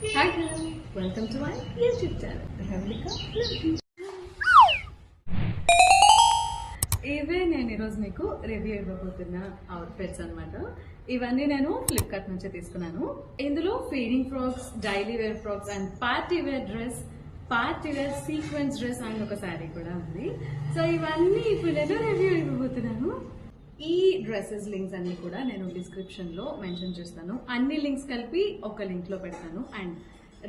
Hi hello, welcome to my YouTube channel, Ravalika Vlogging. ఇవే నేను ఈరోజు మీకు రివ్యూ ఇవ్వబోతున్న అవుట్ఫిట్స్ అనమాట. ఇవన్నీ నేను ఫ్లిప్కార్ట్ నుంచి తీసుకున్నాను. ఇందులో feeding frocks, daily wear frocks and party wear dress, party wear sequence dress and ఒక శారీ కూడా ఉంది. సో ఇవన్నీ ఇప్పుడు నేను రివ్యూ ఇవ్వబోతున్నాను. ఈ డ్రెస్సెస్ లింక్స్ అన్ని కూడా నేను డిస్క్రిప్షన్ లో మెన్షన్ చేస్తాను. అన్ని లింక్స్ కలిపి ఒక లింక్ లో పెడతాను అండ్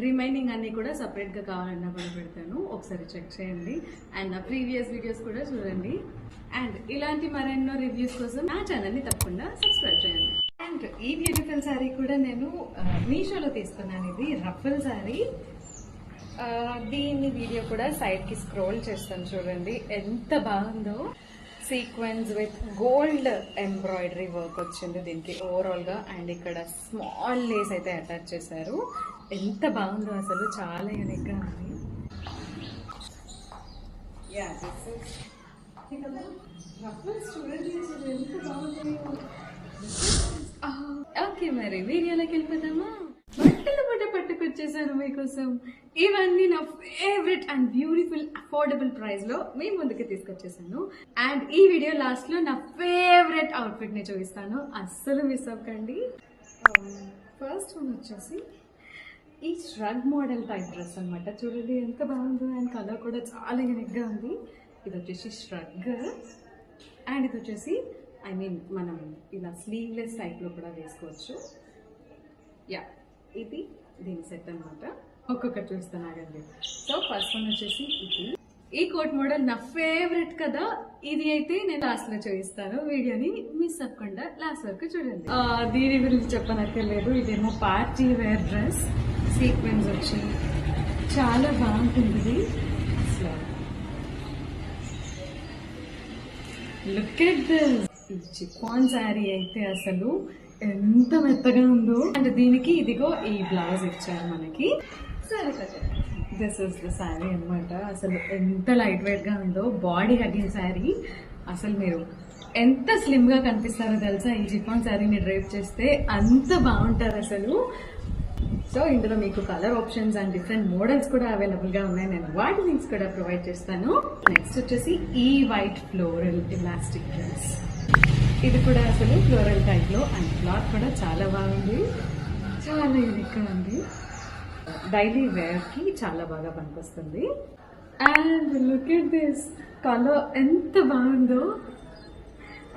రిమైనింగ్ అన్ని కూడా సపరేట్ గా కావాలన్నా కూడా పెడతాను. ఒకసారి చెక్ చేయండి అండ్ నా ప్రీవియస్ వీడియోస్ కూడా చూడండి. అండ్ ఇలాంటి మరెన్నో రివ్యూస్ కోసం నా ఛానల్ ని తప్పకుండా సబ్స్క్రైబ్ చేయండి. అండ్ ఈ బ్యూటిఫుల్ శారీ కూడా నేను మీషోలో తీసుకున్నాను. ఇది రఫల్ శారీ. దీని వీడియో కూడా సైడ్ కి స్క్రోల్ చేస్తాను, చూడండి ఎంత బాగుందో. Sequence with gold embroidery work వచ్చింది దీనికి ఓవరాల్ గా. అండ్ ఇక్కడ స్మాల్ లేస్ అయితే అటాచ్ చేశారు. ఎంత బాగుందో అసలు, చాలా యూనిక్ గా ఉంది. ఓకే, మరి వీడియోలోకి వెళ్ళిపోదామా? బట్టలు కూడా పట్టుకొచ్చేసాను మీకోసం. ఇవన్నీ నా favourite and beautiful affordable price లో మీ ముందుకు తీసుకొచ్చేసాను. అండ్ ఈ వీడియో లాస్ట్ లో నా ఫేవరెట్ అవుట్ఫిట్ ని చూపిస్తాను, అస్సలు మిస్ అవ్వకండి. ఫస్ట్ వన్ వచ్చేసి ఈ ష్రగ్ మోడల్ టైప్ డ్రెస్ అనమాట. చూడండి ఎంత బాగుందో అండ్ కలర్ కూడా చాలా యూనిక్ గా ఉంది. ఇది వచ్చేసి ష్రగ్ అండ్ ఇది వచ్చేసి మనం ఇలా స్లీవ్లెస్ టైప్ లో కూడా వేసుకోవచ్చు. యా, ఇది దీని సెట్ అనమాట. ఒక్కొక్కటి చూస్తాను ఆగండి. సో ఫస్ట్ వన్ వచ్చేసి ఇది. ఈ కోట్ మోడల్ నా ఫేవరెట్ కదా. ఇది అయితే నేను లాస్ట్ లో చూపిస్తాను, వీడియోని మిస్ అవ్వకుండా లాస్ట్ వరకు చూడండి. దీని గురించి చెప్పనక్కర్లేదు. ఇదేమో పార్టీ వేర్ డ్రెస్, సీక్వెన్స్ వచ్చి చాలా బాగుంటుంది. అసలు లుక్ ఎట్ దిస్. ఈ చిఫాన్ శారీ అయితే అసలు ఎంత మెత్తగా ఉందో. అండ్ దీనికి ఇదిగో ఈ బ్లౌజ్ ఇచ్చారు మనకి. సరే కదా, దిస్ ఇస్ ద శారీ అనమాట. అసలు ఎంత లైట్ వెయిట్ గా ఉందో, బాడీ హగ్గింగ్ శారీ. అసలు మీరు ఎంత స్లిమ్ గా కనిపిస్తారో తెలుసా ఈ జిఫాన్ శారీని డ్రైప్ చేస్తే. అంత బాగుంటారు అసలు. సో ఇందులో మీకు colour options and different models కూడా అవైలబుల్ గా ఉన్నాయి. నేను వాటి లింక్స్ కూడా ప్రొవైడ్ చేస్తాను. నెక్స్ట్ వచ్చేసి ఈ వైట్ ఫ్లోరల్ ఎలాస్టిక్ డ్రెస్. ఇది కూడా అసలు ఫ్లోరల్ టైప్ లో అండ్ క్లాత్ కూడా చాలా బాగుంది, చాలా యూనిక్ గా ఉంది. డైలీ వేర్ కి చాలా బాగా పనికొస్తుంది. And look at this colour ఎంత బాగుందో.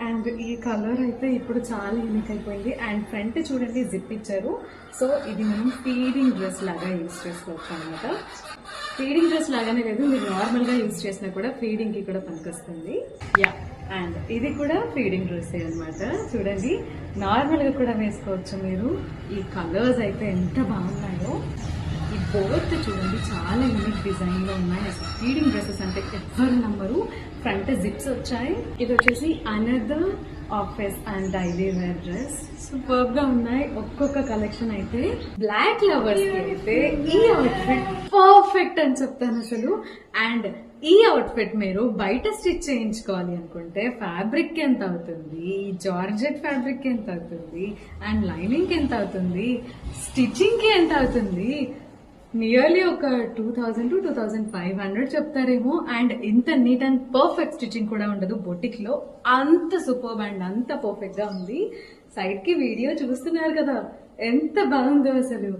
అండ్ ఈ కలర్ అయితే ఇప్పుడు చాలా యూనిక్ అయిపోయింది. అండ్ ఫ్రంట్ చూడండి జిప్ ఇచ్చారు. సో ఇది మనం ఫీడింగ్ డ్రెస్ లాగా యూజ్ చేసుకోవచ్చు అనమాట. ఫీడింగ్ డ్రెస్ లాగానే లేదు, మీరు నార్మల్ గా యూజ్ చేసినా కూడా ఫీడింగ్ కి కూడా పనికొస్తుంది. యా, అండ్ ఇది కూడా ఫీడింగ్ డ్రెస్ అనమాట. చూడండి నార్మల్ గా కూడా వేసుకోవచ్చు మీరు. ఈ కలర్స్ అయితే ఎంత బాగున్నాయో. ఈ బోత్ చూడండి చాలా యూనిక్ డిజైన్ లో ఉన్నాయి. అసలు ఫీడింగ్ డ్రెస్సెస్ అంటే ఎవ్వరు నమ్మరు. ఫ్రంట్ జిప్స్ వచ్చాయి. ఇది వచ్చేసి another office and daily wear dress. Super గా ఉన్నాయి. ఒక్కొక్క కలెక్షన్ అయితే బ్లాక్ లవర్స్ కి అయితే ఈ అవుట్ఫిట్ పర్ఫెక్ట్ అని చెప్తాను అసలు. అండ్ ఈ అవుట్ఫిట్ మీరు బయట స్టిచ్ చేయించుకోవాలి అనుకుంటే ఫ్యాబ్రిక్ ఎంత అవుతుంది, జార్జెట్ ఫ్యాబ్రిక్ ఎంత అవుతుంది, అండ్ లైనింగ్ కి ఎంత అవుతుంది, స్టిచ్చింగ్ కి ఎంత అవుతుంది, నియర్లీ ఒక 2000 to 2500 చెప్తారేమో. అండ్ ఇంత నీట్ అండ్ పర్ఫెక్ట్ స్టిచ్చింగ్ కూడా ఉండదు బొటిక్ లో. అంత సూపర్ అండ్ అంత పర్ఫెక్ట్ గా ఉంది. సైడ్ కి వీడియో చూస్తున్నారు కదా ఎంత బాగుందో అసలు.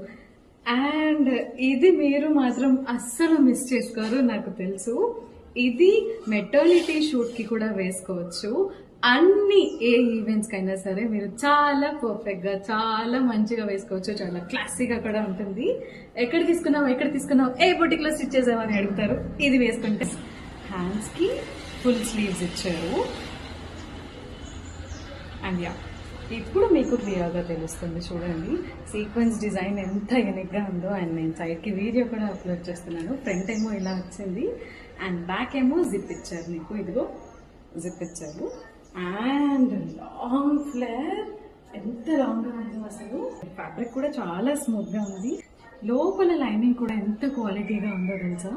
అండ్ ఇది మీరు మాత్రం అస్సలు మిస్ చేసుకోరు, నాకు తెలుసు. ఇది మెటర్నిటీ షూట్ కి కూడా వేసుకోవచ్చు. అన్ని ఏ ఈవెంట్స్ కైనా సరే మీరు చాలా పర్ఫెక్ట్ గా చాలా మంచిగా వేసుకోవచ్చు. చాలా క్లాసీగా కూడా ఉంటుంది. ఎక్కడ తీసుకున్నావు ఏ బొటిక్ లో స్టిచ్ చేసామని అడుగుతారు. ఇది వేసుకుంటే హ్యాండ్స్ కి ఫుల్ స్లీవ్స్ ఇచ్చారు. అండ్ యా, ఇప్పుడు మీకు క్లియర్ గా తెలుస్తుంది. చూడండి సీక్వెన్స్ డిజైన్ ఎంత యూనిక్ గా ఉందో. అండ్ నేను సైడ్ కి వీడియో కూడా అప్లోడ్ చేస్తున్నాను. ఫ్రంట్ ఏమో ఇలా వచ్చింది అండ్ బ్యాక్ ఏమో జిప్ ఇచ్చారు. మీకు ఇదిగో జిప్ ఇచ్చారు. అండ్ లాంగ్ ఫ్లేర్ ఎంత లాంగ్ గా ఉందో అసలు. ఫ్యాబ్రిక్ కూడా చాలా స్మూత్ గా ఉంది. లోపల లైనింగ్ కూడా ఎంత క్వాలిటీగా ఉందో తెలుసా.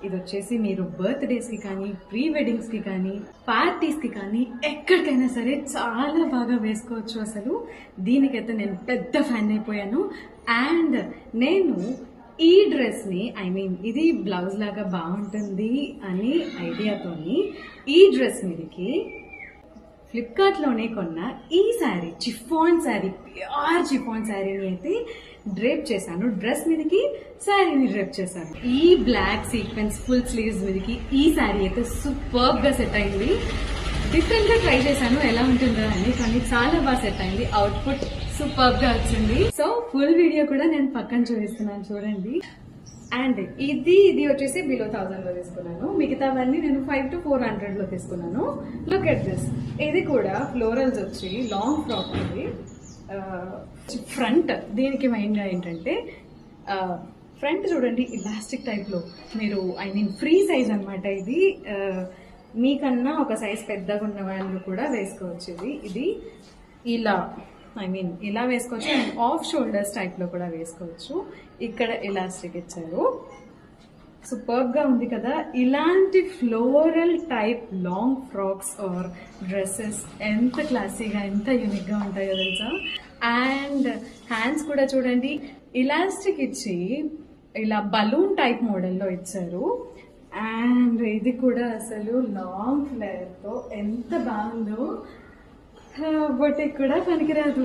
ఇది వచ్చేసి మీరు బర్త్డేస్ కి కానీ, ప్రీ వెడ్డింగ్స్ కి కానీ, పార్టీస్ కి కానీ ఎక్కడికైనా సరే చాలా బాగా వేసుకోవచ్చు. అసలు దీనికైతే నేను పెద్ద ఫ్యాన్ అయిపోయాను. అండ్ నేను ఈ డ్రెస్ని ఇది బ్లౌజ్ లాగా బాగుంటుంది అని ఐడియాతోని ఈ డ్రెస్ మీదకి ఫ్లిప్కార్ట్లోనే కొన్న ఈ sari, chiffon sari, pure chiffon శారీని అయితే డ్రేప్ చేశాను. డ్రెస్ మీదకి శారీని డ్రేప్ చేశాను. ఈ బ్లాక్ సీక్వెన్స్ ఫుల్ స్లీవ్స్ మీదకి ఈ శారీ అయితే సూపర్బ్ గా సెట్ అయింది. డిఫరెంట్ గా ట్రై చేశాను ఎలా ఉంటుందో అని, కానీ చాలా బాగా సెట్ అయింది. అవుట్పుట్ సూపర్బ్ గా వచ్చింది. సో ఫుల్ వీడియో కూడా నేను పక్కన చూపిస్తున్నాను చూడండి. అండ్ ఇది వచ్చేసి బిలో 1000 లో తీసుకున్నాను. మిగతావన్నీ నేను 500 to 400 లో తీసుకున్నాను. Look at this. ఇది కూడా ఫ్లోరల్స్ వచ్చి లాంగ్ ఫ్రాక్ ఉంది. ఫ్రంట్ దీనికి మెయిన్ గా ఏంటంటే ఫ్రంట్ చూడండి ఇలాస్టిక్ టైప్ లో మీరు ఫ్రీ సైజ్ అనమాట. ఇది మీకన్నా ఒక సైజ్ పెద్దగా ఉన్న వాళ్ళు కూడా వేసుకోవచ్చు. ఇది ఇలా ఇలా వేసుకోవచ్చు. అండ్ ఆఫ్ షోల్డర్స్ టైప్ లో కూడా వేసుకోవచ్చు. ఇక్కడ ఎలాస్టిక్ ఇచ్చారు. సూపర్బ్ గా ఉంది కదా. ఇలాంటి floral type long frocks or dresses ఎంత క్లాసీగా ఎంత యూనిక్ గా ఉంటాయో తెలుసా. అండ్ హ్యాండ్స్ కూడా చూడండి ఇలాస్టిక్ ఇచ్చి ఇలా బలూన్ టైప్ మోడల్లో ఇచ్చారు. అండ్ ఇది కూడా అసలు లాంగ్ ఫ్లేర్ తో ఎంత బాగుందో, బొటిక్ కూడా పనికిరాదు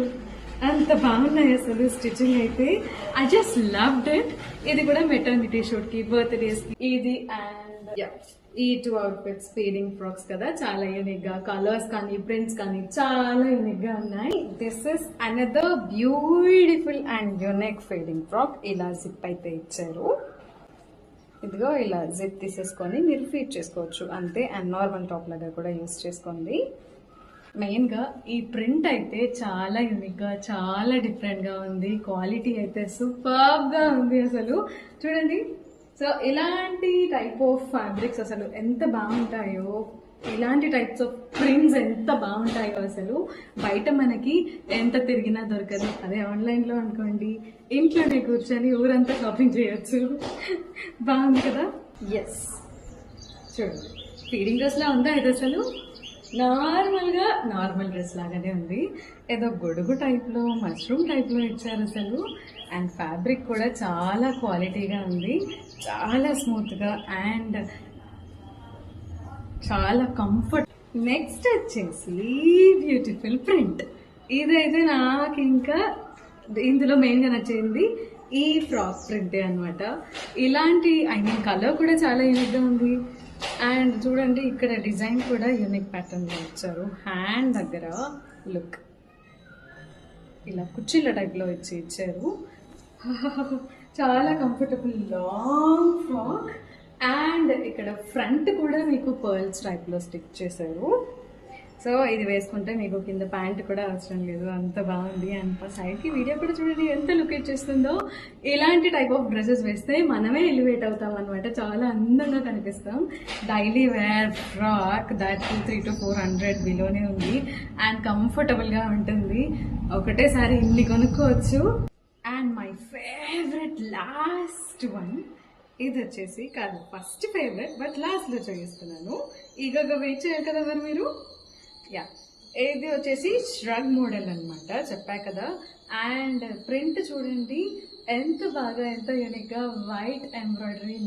అంత బాగున్నాయి అసలు స్టిచ్చింగ్ అయితే. I just loved it. ఇది కూడా మెటర్నిటీ షూట్ కి, బర్త్డేస్ కి ఇది. అండ్ ఈ 2 అవుట్ఫిట్స్ ఫీడింగ్ ఫ్రాక్స్ కదా, చాలా యూనిక్ గా కలర్స్ కానీ ప్రింట్స్ కానీ చాలా యూనిక్ గా ఉన్నాయి. This is another beautiful and unique feeding frock. ఇలా జిప్ అయితే ఇచ్చారు. ఇదిగో ఇలా జిప్ తీసేసుకొని మీరు ఫీడ్ చేసుకోవచ్చు అంతే. అండ్ నార్మల్ టాప్ లాగా కూడా యూస్ చేసుకోండి. మెయిన్ గా ఈ ప్రింట్ అయితే చాలా యూనిక్ గా చాలా డిఫరెంట్ గా ఉంది. క్వాలిటీ అయితే సూపర్బ్ గా ఉంది అసలు చూడండి. సో ఇలాంటి టైప్ ఆఫ్ ఫ్యాబ్రిక్స్ అసలు ఎంత బాగుంటాయో, ఇలాంటి టైప్స్ ఆఫ్ ప్రింట్స్ ఎంత బాగుంటాయో అసలు బయట మనకి ఎంత తిరిగినా దొరకదు. అదే ఆన్లైన్ లో అనుకోండి ఇంట్లోనే కూర్చొని ఊరంతా షాపింగ్ చేయొచ్చు. బాగుంది కదా. ఎస్ చూడండి ఫీడింగ్ డ్రెస్ లా ఉందా ఇది అసలు. నార్మల్ డ్రెస్ లాగానే ఉంది. ఏదో గొడుగు టైప్ లో మష్రూమ్ టైప్ లో ఇచ్చారు అసలు. అండ్ ఫ్యాబ్రిక్ కూడా చాలా క్వాలిటీగా ఉంది, చాలా స్మూత్ గా అండ్ చాలా కంఫర్ట్. నెక్స్ట్ వచ్చేసి బ్యూటిఫుల్ ప్రింట్. ఇదైతే నాకు ఇంకా ఇందులో మెయిన్ గా నచ్చింది ఈ ఫ్రాక్ ప్రింటే అనమాట. ఇలాంటి కలర్ కూడా చాలా యూనిక్ గా ఉంది. అండ్ చూడండి ఇక్కడ డిజైన్ కూడా యూనిక్ ప్యాటర్న్ లో ఇచ్చారు. హ్యాండ్ దగ్గర లుక్ ఇలా కుర్చీల టైప్ లో ఇచ్చారు. చాలా కంఫర్టబుల్ లాంగ్ ఫ్రాక్. అండ్ ఇక్కడ ఫ్రంట్ కూడా మీకు పర్ల్స్ టైప్ లో స్టిక్ చేశారు. సో ఇది వేసుకుంటే మీకు కింద ప్యాంట్ కూడా అవసరం లేదు, అంత బాగుంది. అండ్ సైడ్ కి వీడియో కూడా చూడండి ఎంత లుక్ ఇచ్చేస్తుందో. ఇలాంటి టైప్ ఆఫ్ డ్రెస్సెస్ వేస్తే మనమే ఎలివేట్ అవుతాం అనమాట, చాలా అందంగా కనిపిస్తాం. Daily wear frock that 300 to 400 బిలోనే ఉంది అండ్ కంఫర్టబుల్ గా ఉంటుంది. ఒకటేసారి ఇన్ని కొనుక్కోవచ్చు. And my favourite last one, ఇది వచ్చేసి కాదు ఫస్ట్ ఫేవరెట్ బట్ లాస్ట్ లో చూపిస్తున్నాను. ఈగగా వెయిట్ చేయాలి కదా మరి మీరు. ఇది వచ్చేసి ష్రగ్ మోడల్ అనమాట, చెప్పా కదా. అండ్ ప్రింట్ చూడండి ఎంత బాగా ఎంత యూనిక్ గా వైట్ ఎంబ్రాయిడరీ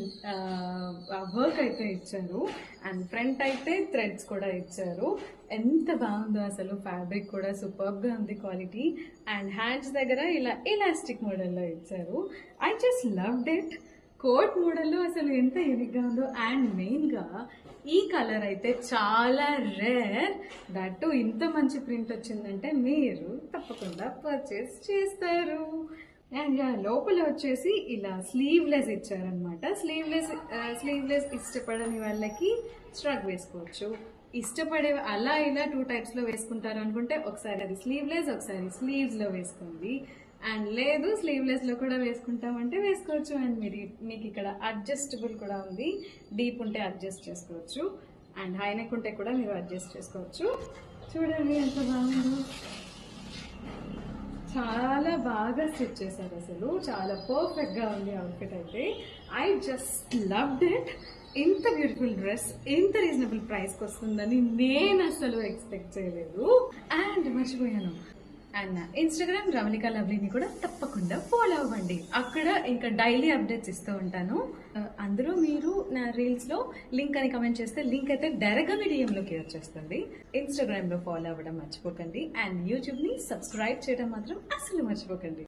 వర్క్ అయితే ఇచ్చారు. అండ్ ఫ్రంట్ అయితే థ్రెడ్స్ కూడా ఇచ్చారు. ఎంత బాగుందో అసలు. ఫ్యాబ్రిక్ కూడా సూపర్బ్ గా ఉంది క్వాలిటీ. అండ్ హ్యాండ్స్ దగ్గర ఇలా ఎలాస్టిక్ మోడల్లో ఇచ్చారు. I just loved it. Coat మోడల్లో అసలు ఎంత యూనిక్ గా ఉందో. అండ్ మెయిన్ గా ఈ కలర్ అయితే చాలా రేర్. దట్టు ఇంత మంచి ప్రింట్ వచ్చిందంటే మీరు తప్పకుండా పర్చేస్ చేస్తారు. అండ్ లోపల వచ్చేసి ఇలా స్లీవ్లెస్ ఇచ్చారనమాట. స్లీవ్లెస్ ఇష్టపడని వాళ్ళకి స్ట్రగ్ వేసుకోవచ్చు. ఇష్టపడే అలా ఇలా 2 types లో వేసుకుంటారు అనుకుంటే ఒకసారి అది స్లీవ్లెస్, ఒకసారి స్లీవ్స్ లో వేసుకోండి. అండ్ లేదు స్లీవ్లెస్ లో కూడా వేసుకుంటామంటే వేసుకోవచ్చు. అండ్ మీకు ఇక్కడ అడ్జస్టబుల్ కూడా ఉంది, డీప్ ఉంటే అడ్జస్ట్ చేసుకోవచ్చు అండ్ హై నెక్ ఉంటే కూడా మీరు అడ్జస్ట్ చేసుకోవచ్చు. చూడండి ఎంత బాగుందో, చాలా బాగా స్టిచ్ చేశారు అసలు. చాలా పర్ఫెక్ట్ గా ఉంది అవుట్ఫిట్ అయితే. I just loved it. ఇంత బ్యూటిఫుల్ డ్రెస్ ఇంత రీజనబుల్ ప్రైస్కి వస్తుందని నేను అసలు ఎక్స్పెక్ట్ చేయలేదు. అండ్ మర్చిపోయాను, అండ్ ఇన్స్టాగ్రామ్ రవళిక లవ్లీని కూడా తప్పకుండా ఫాలో అవ్వండి. అక్కడ ఇంకా డైలీ అప్డేట్స్ ఇస్తూ ఉంటాను. అందులో మీరు నా రీల్స్ లో లింక్ అని కమెంట్ చేస్తే లింక్ అయితే డైరెక్ట్ గా మీ DM లోకి వచ్చేస్తుంది. ఇన్స్టాగ్రామ్ లో ఫాలో అవ్వడం మర్చిపోకండి. అండ్ యూట్యూబ్ ని సబ్స్క్రైబ్ చేయడం మాత్రం అసలు మర్చిపోకండి.